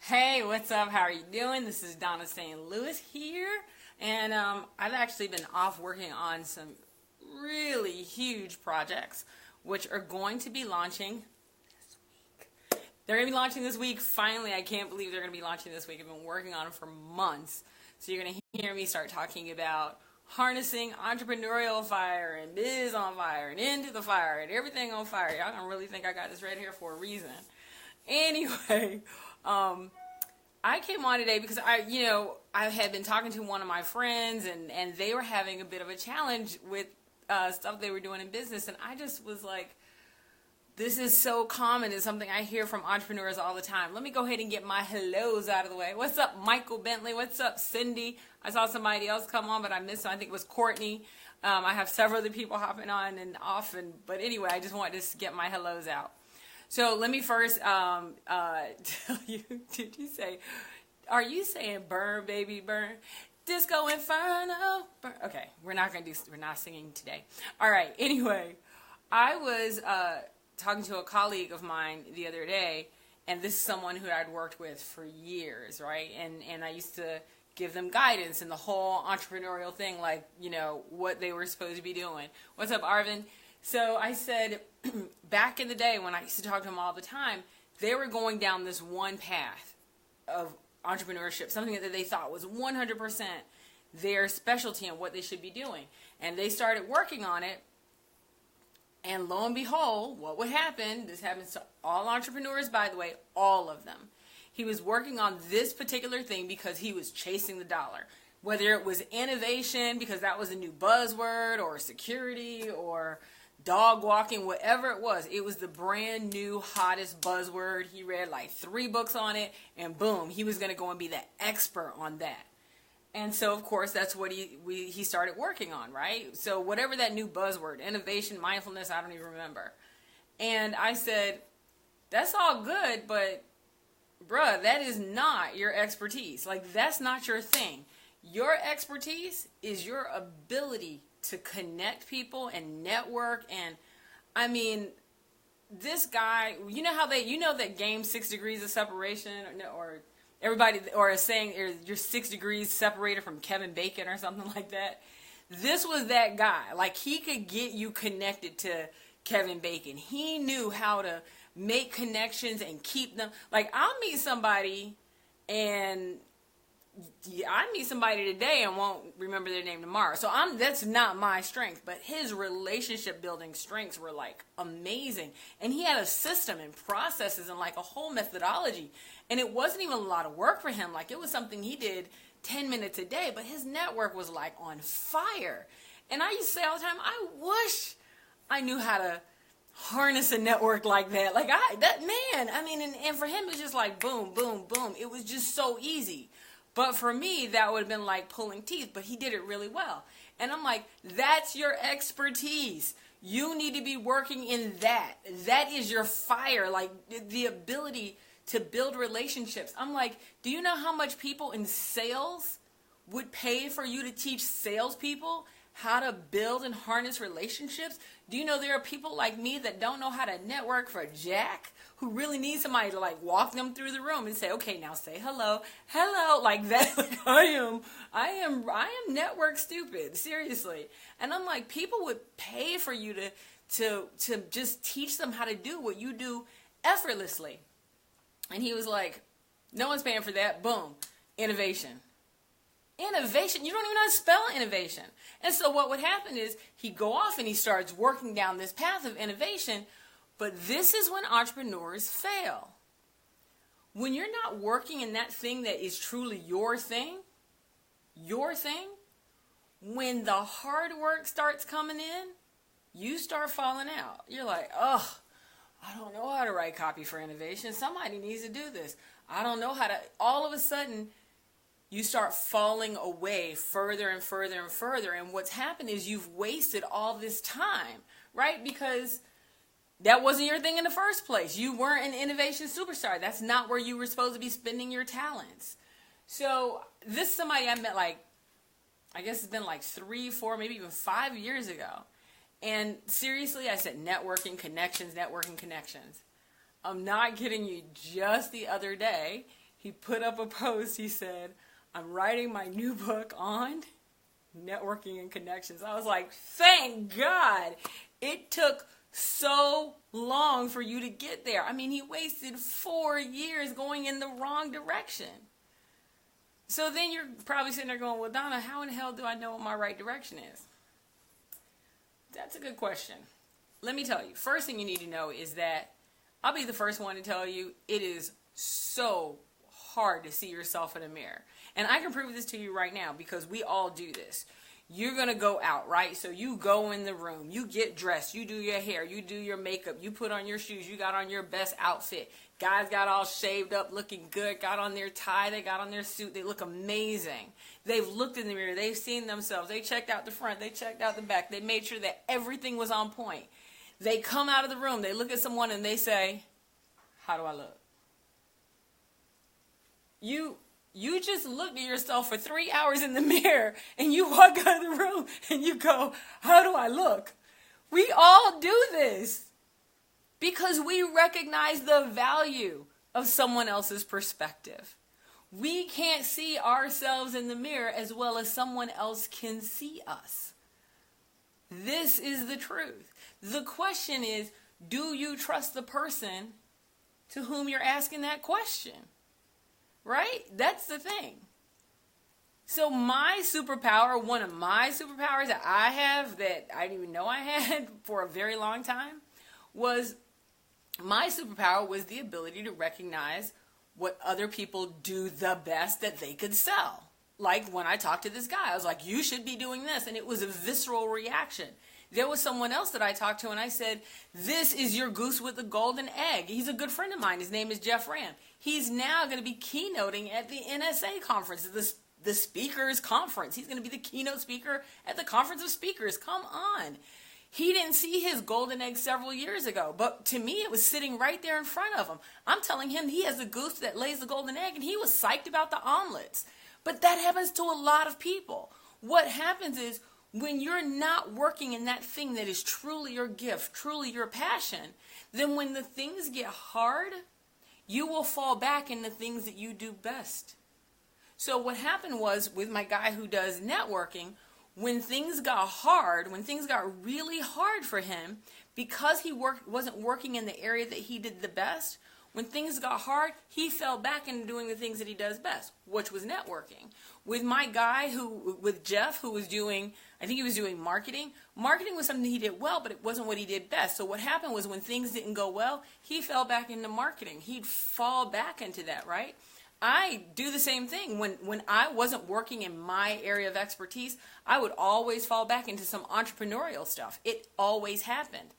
Hey, what's up? How are you doing? This is Dawnna St. Louis here, and I've actually been off working on some really huge projects, which are going to be launching this week. They're going to be launching this week. Finally, I can't believe they're going to be launching this week. I've been working on them for months, so you're going to hear me start talking about harnessing entrepreneurial fire and biz on fire and into the fire and everything on fire. Y'all don't really think I got this right here for a reason. Anyway, I came on today because I had been talking to one of my friends and they were having a bit of a challenge with stuff they were doing in business, and I just was like, this is so common. It's something I hear from entrepreneurs all the time. Let me go ahead and get my hellos out of the way. What's up, Michael Bentley? What's up, Cindy? I saw somebody else come on, but I missed them. I think it was Courtney. I have several other people hopping on and off, but anyway, I just wanted to get my hellos out. So let me first tell you, did you say, are you saying burn, baby, burn? Disco Inferno, burn. Okay, we're not singing today. All right, anyway, I was talking to a colleague of mine the other day, and this is someone who I'd worked with for years, right? And I used to give them guidance in the whole entrepreneurial thing, like, what they were supposed to be doing. What's up, Arvin? So I said, back in the day when I used to talk to them all the time, they were going down this one path of entrepreneurship, something that they thought was 100% their specialty and what they should be doing. And they started working on it, and lo and behold, what would happen, this happens to all entrepreneurs, by the way, all of them. He was working on this particular thing because he was chasing the dollar. Whether it was innovation, because that was a new buzzword, or security, or dog walking, whatever it was the the new hottest buzzword. He read like 3 books on it, and boom, he was going to go and be the expert on that. And so, of course, that's what he started working on, right? So whatever that new buzzword, innovation, mindfulness, I don't even remember. And I said, that's all good, but bruh, that is not your expertise. Like, that's not your thing. Your expertise is your ability to connect people and network. And I mean, this guy, you know that game 6 degrees of separation, or everybody, or saying you're 6 degrees separated from Kevin Bacon or something like that. This was that guy. Like, he could get you connected to Kevin Bacon. He knew how to make connections and keep them. Like, I'll meet somebody today and won't remember their name tomorrow. So that's not my strength, but his relationship building strengths were like amazing. And he had a system and processes and like a whole methodology. And it wasn't even a lot of work for him. Like, it was something he did 10 minutes a day, but his network was like on fire. And I used to say all the time, I wish I knew how to harness a network like that. Like, and for him, it was just like boom, boom, boom. It was just so easy. But for me, that would have been like pulling teeth, but he did it really well. And I'm like, that's your expertise. You need to be working in that. That is your fire, like the ability to build relationships. I'm like, do you know how much people in sales would pay for you to teach salespeople how to build and harness relationships? Do you know there are people like me that don't know how to network for jack, who really need somebody to like walk them through the room and say, okay, now say hello, like that. Like, I am network stupid, seriously. And I'm like, people would pay for you to just teach them how to do what you do effortlessly. And he was like, no one's paying for that. Boom, innovation. Innovation, you don't even know how to spell innovation. And so what would happen is he'd go off and he starts working down this path of innovation. But this is when entrepreneurs fail. When you're not working in that thing that is truly your thing, when the hard work starts coming in, you start falling out. You're like, oh, I don't know how to write copy for innovation. Somebody needs to do this. I don't know how to. All of a sudden, you start falling away further and further and further. And what's happened is you've wasted all this time, right? Because that wasn't your thing in the first place. You weren't an innovation superstar. That's not where you were supposed to be spending your talents. So this is somebody I met I guess it's been like 3, 4, maybe even 5 years ago. And seriously, I said networking connections. I'm not kidding you. Just the other day, he put up a post. He said, I'm writing my new book on networking and connections. I was like, thank God. It took so long for you to get there. I mean, he wasted 4 years going in the wrong direction. So then you're probably sitting there going, well, Dawnna, how in the hell do I know what my right direction is? That's a good question. Let me tell you. First thing you need to know is that I'll be the first one to tell you it is so hard to see yourself in a mirror. And I can prove this to you right now because we all do this. You're going to go out, right? So you go in the room, you get dressed, you do your hair, you do your makeup, you put on your shoes, you got on your best outfit. Guys got all shaved up, looking good, got on their tie, they got on their suit, they look amazing. They've looked in the mirror, they've seen themselves, they checked out the front, they checked out the back, they made sure that everything was on point. They come out of the room, they look at someone and they say, how do I look? You just looked at yourself for 3 hours in the mirror and you walk out of the room and you go, how do I look? We all do this because we recognize the value of someone else's perspective. We can't see ourselves in the mirror as well as someone else can see us. This is the truth. The question is, do you trust the person to whom you're asking that question? Right? That's the thing. So my superpower, one of my superpowers that I have that I didn't even know I had for a very long time, was my superpower was the ability to recognize what other people do the best that they could sell. Like when I talked to this guy, I was like, you should be doing this. And it was a visceral reaction. There was someone else that I talked to and I said, this is your goose with the golden egg. He's a good friend of mine. His name is Jeff Ram. He's now going to be keynoting at the NSA conference, the speakers conference. He's going to be the keynote speaker at the conference of speakers. Come on. He didn't see his golden egg several years ago, but to me it was sitting right there in front of him. I'm telling him he has a goose that lays the golden egg and he was psyched about the omelets. But that happens to a lot of people. What happens is, when you're not working in that thing that is truly your gift, truly your passion, then when the things get hard, you will fall back in the things that you do best. So what happened was with my guy who does networking, when things got hard, when things got really hard for him, because he wasn't working in the area that he did the best, when things got hard, he fell back into doing the things that he does best, which was networking. With my guy with Jeff, who was doing, I think he was doing marketing. Marketing was something he did well, but it wasn't what he did best. So what happened was when things didn't go well, he fell back into marketing. He'd fall back into that, right? I do the same thing. When I wasn't working in my area of expertise, I would always fall back into some entrepreneurial stuff. It always happened.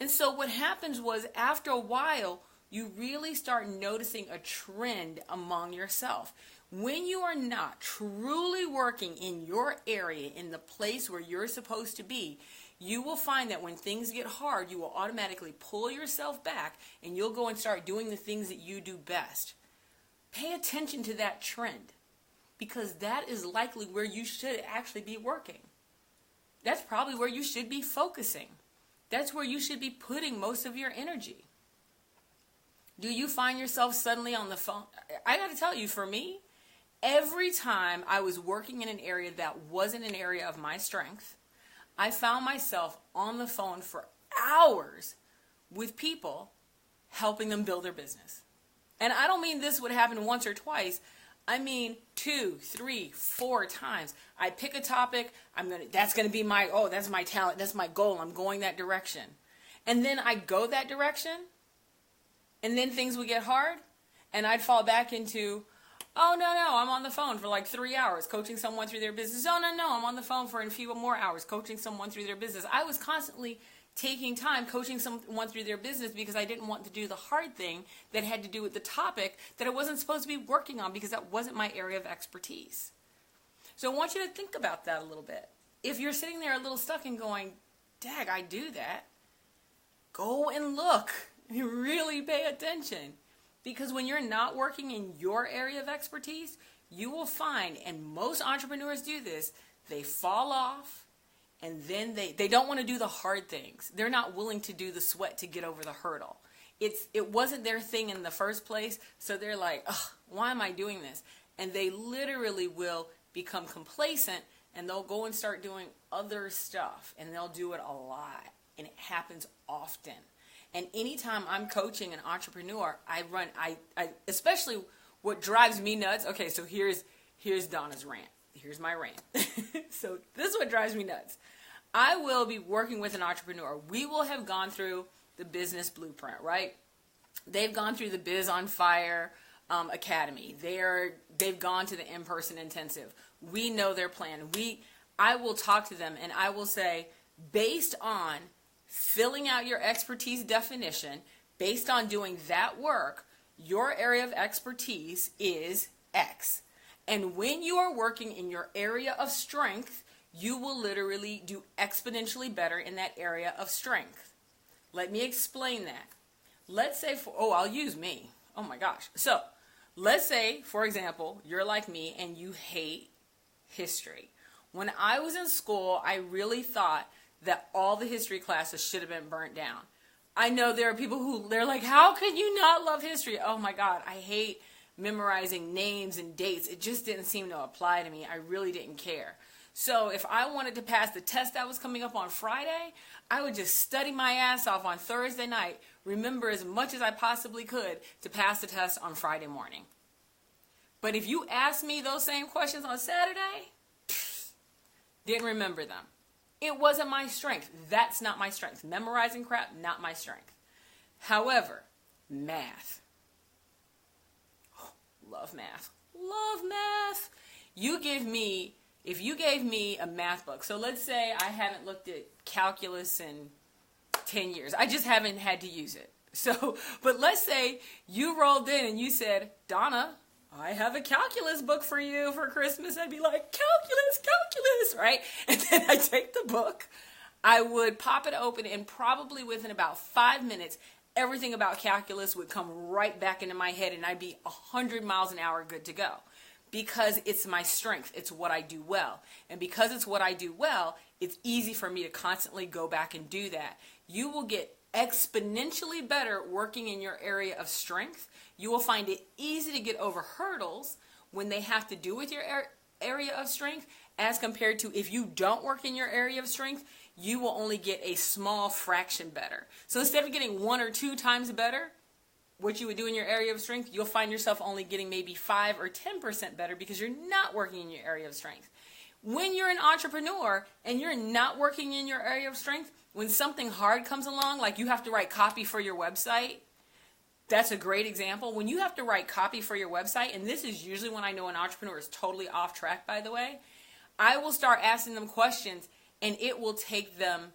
And so what happens was after a while, you really start noticing a trend among yourself. When you are not truly working in your area, in the place where you're supposed to be, you will find that when things get hard, you will automatically pull yourself back and you'll go and start doing the things that you do best. Pay attention to that trend because that is likely where you should actually be working. That's probably where you should be focusing. That's where you should be putting most of your energy. Do you find yourself suddenly on the phone? I got to tell you, for me, every time I was working in an area that wasn't an area of my strength, I found myself on the phone for hours with people helping them build their business. And I don't mean this would happen once or twice. I mean 2, 3, 4 times. I pick a topic, that's going to be that's my talent, that's my goal, I'm going that direction. And then I go that direction, and then things would get hard, and I'd fall back into, oh, no, I'm on the phone for like 3 hours coaching someone through their business. Oh, no, I'm on the phone for a few more hours coaching someone through their business. I was constantly taking time coaching someone through their business because I didn't want to do the hard thing that had to do with the topic that I wasn't supposed to be working on because that wasn't my area of expertise. So I want you to think about that a little bit. If you're sitting there a little stuck and going, dag, I do that, go and look. Really pay attention. Because when you're not working in your area of expertise, you will find, and most entrepreneurs do this, they fall off and then they don't want to do the hard things. They're not willing to do the sweat to get over the hurdle. It wasn't their thing in the first place, so they're like, Why am I doing this? And they literally will become complacent, and they'll go and start doing other stuff, and they'll do it a lot, and it happens often. And anytime I'm coaching an entrepreneur, I especially what drives me nuts. Okay, so here's Dawnna's rant. Here's my rant. So this is what drives me nuts. I will be working with an entrepreneur. We will have gone through the business blueprint, right? They've gone through the Biz on Fire Academy. They've gone to the in-person intensive. We know their plan. I will talk to them and I will say, based on filling out your expertise definition, based on doing that work, your area of expertise is X. And when you are working in your area of strength, you will literally do exponentially better in that area of strength. Let me explain that. Let's say, I'll use me. Oh my gosh. So let's say, for example, you're like me and you hate history. When I was in school, I really thought that all the history classes should have been burnt down. I know there are people they're like, how could you not love history? Oh my God, I hate memorizing names and dates. It just didn't seem to apply to me. I really didn't care. So if I wanted to pass the test that was coming up on Friday, I would just study my ass off on Thursday night, remember as much as I possibly could to pass the test on Friday morning. But if you asked me those same questions on Saturday, didn't remember them. It wasn't my strength. That's not my strength. Memorizing crap, not my strength. However, math. Oh, love math. Love math. If you gave me a math book, so let's say I haven't looked at calculus in 10 years. I just haven't had to use it. But let's say you rolled in and you said, Dawnna, I have a calculus book for you for Christmas. I'd be like, calculus, right? And then I take the book, I would pop it open, and probably within about 5 minutes, everything about calculus would come right back into my head, and I'd be 100 miles an hour good to go. Because it's my strength. It's what I do well. And because it's what I do well, it's easy for me to constantly go back and do that. You will get exponentially better working in your area of strength. You will find it easy to get over hurdles when they have to do with your area of strength, as compared to if you don't work in your area of strength, you will only get a small fraction better. So instead of getting 1 or 2 times better, what you would do in your area of strength, you'll find yourself only getting maybe 5 or 10% better because you're not working in your area of strength. When you're an entrepreneur and you're not working in your area of strength, when something hard comes along, like you have to write copy for your website, that's a great example. When you have to write copy for your website, and this is usually when I know an entrepreneur is totally off track, by the way, I will start asking them questions, and it will take them,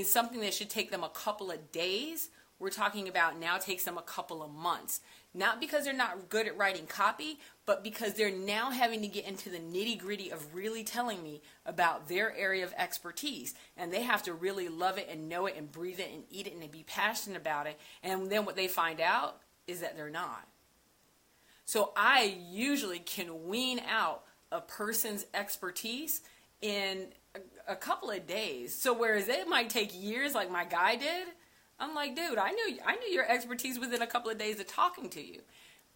something that should take them a couple of days, we're talking about now takes them a couple of months. Not because they're not good at writing copy, but because they're now having to get into the nitty-gritty of really telling me about their area of expertise. And they have to really love it and know it and breathe it and eat it and be passionate about it. And then what they find out is that they're not. So I usually can wean out a person's expertise in a couple of days. So whereas it might take years like my guy did, I'm like, dude, I knew your expertise within a couple of days of talking to you.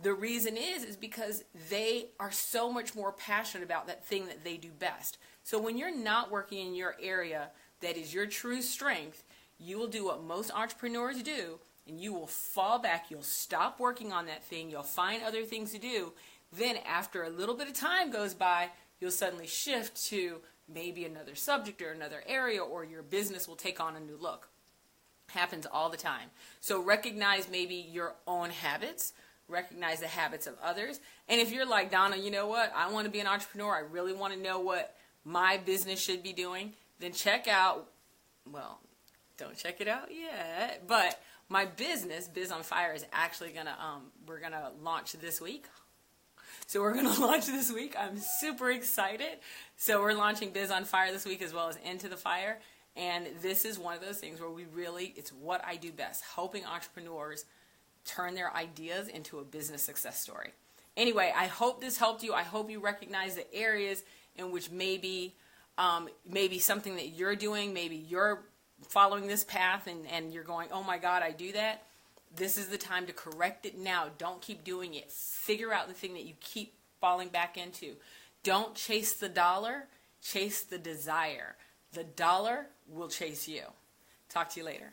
The reason is because they are so much more passionate about that thing that they do best. So when you're not working in your area that is your true strength, you will do what most entrepreneurs do, and you will fall back. You'll stop working on that thing. You'll find other things to do. Then after a little bit of time goes by, you'll suddenly shift to maybe another subject or another area, or your business will take on a new look. Happens all the time. So recognize maybe your own habits, recognize the habits of others. And if you're like, Dawnna, you know what? I want to be an entrepreneur. I really want to know what my business should be doing. Then check out, well, don't check it out yet, but my business, Biz on Fire, is actually we're going to launch this week. So we're going to launch this week. I'm super excited. So we're launching Biz on Fire this week as well as Into the Fire. And this is one of those things where it's what I do best, helping entrepreneurs turn their ideas into a business success story. Anyway, I hope this helped you. I hope you recognize the areas in which maybe something that you're doing, maybe you're following this path and you're going, oh my God, I do that. This is the time to correct it now. Don't keep doing it. Figure out the thing that you keep falling back into. Don't chase the dollar, chase the desire. The dollar will chase you. Talk to you later.